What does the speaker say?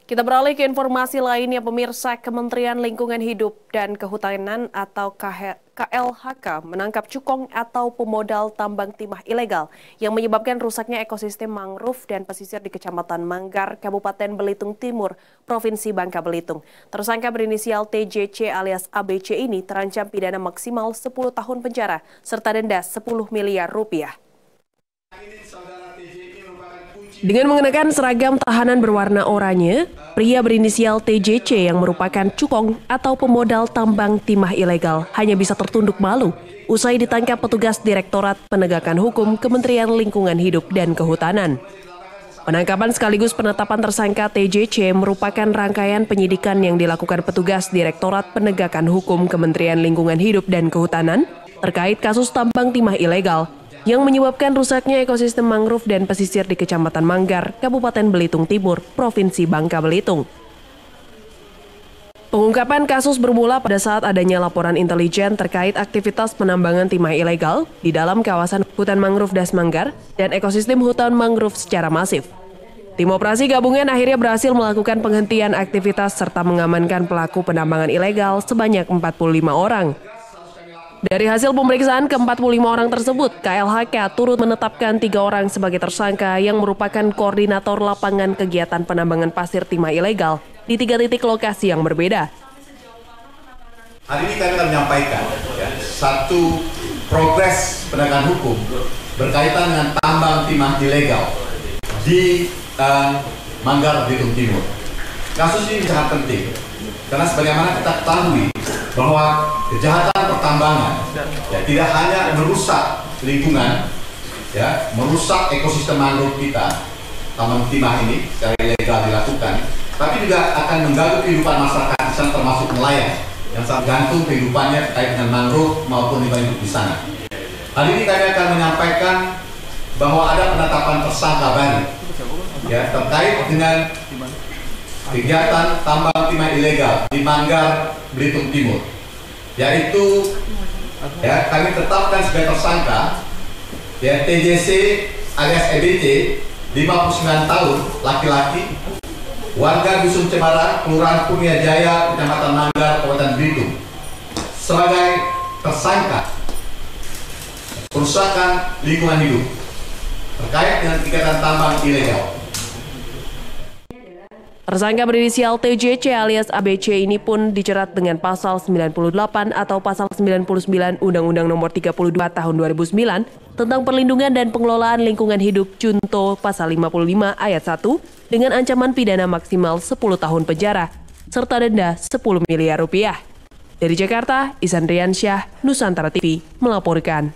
Kita beralih ke informasi lainnya, pemirsa. Kementerian Lingkungan Hidup dan Kehutanan atau KLHK menangkap cukong atau pemodal tambang timah ilegal yang menyebabkan rusaknya ekosistem mangrove dan pesisir di Kecamatan Manggar, Kabupaten Belitung Timur, Provinsi Bangka Belitung. Tersangka berinisial TJC alias ABC ini terancam pidana maksimal 10 tahun penjara serta denda 10 miliar rupiah. Dengan mengenakan seragam tahanan berwarna oranye, pria berinisial TJC yang merupakan cukong atau pemodal tambang timah ilegal hanya bisa tertunduk malu usai ditangkap petugas Direktorat Penegakan Hukum Kementerian Lingkungan Hidup dan Kehutanan. Penangkapan sekaligus penetapan tersangka TJC merupakan rangkaian penyidikan yang dilakukan petugas Direktorat Penegakan Hukum Kementerian Lingkungan Hidup dan Kehutanan terkait kasus tambang timah ilegal yang menyebabkan rusaknya ekosistem mangrove dan pesisir di Kecamatan Manggar, Kabupaten Belitung Timur, Provinsi Bangka Belitung. Pengungkapan kasus bermula pada saat adanya laporan intelijen terkait aktivitas penambangan timah ilegal di dalam kawasan hutan mangrove Das Manggar dan ekosistem hutan mangrove secara masif. Tim operasi gabungan akhirnya berhasil melakukan penghentian aktivitas serta mengamankan pelaku penambangan ilegal sebanyak 45 orang. Dari hasil pemeriksaan ke-45 orang tersebut, KLHK turut menetapkan 3 orang sebagai tersangka yang merupakan koordinator lapangan kegiatan penambangan pasir timah ilegal di 3 titik lokasi yang berbeda. Hari ini kami akan menyampaikan satu progres penegakan hukum berkaitan dengan tambang timah ilegal di Manggar, Belitung Timur. Kasus ini sangat penting karena sebagaimana kita ketahui bahwa kejahatan pertambangan tidak hanya merusak lingkungan, merusak ekosistem mangrove kita, tambang timah ini secara ilegal dilakukan, tapi juga akan mengganggu kehidupan masyarakat di sana termasuk nelayan yang sangat gantung kehidupannya terkait dengan mangrove maupun lingkungan hidup di sana. Hari ini kami akan menyampaikan bahwa ada penetapan tersangka baru terkait dengan kegiatan tambang timah ilegal di Manggar, Belitung Timur, yaitu kami tetapkan sebagai tersangka TJC alias EBC 59 tahun, laki-laki, warga Dusun Cemara, Kelurahan Kurnia Jaya, Kecamatan Manggar, Kabupaten Belitung, sebagai tersangka perusakan lingkungan hidup terkait dengan kegiatan tambang ilegal. Tersangka berinisial TJC alias ABC ini pun dijerat dengan pasal 98 atau pasal 99 Undang-Undang Nomor 32 Tahun 2009 tentang perlindungan dan pengelolaan lingkungan hidup Junto pasal 55 ayat 1 dengan ancaman pidana maksimal 10 tahun penjara serta denda 10 miliar rupiah. Dari Jakarta, Ihsan Riansyah, Nusantara TV melaporkan.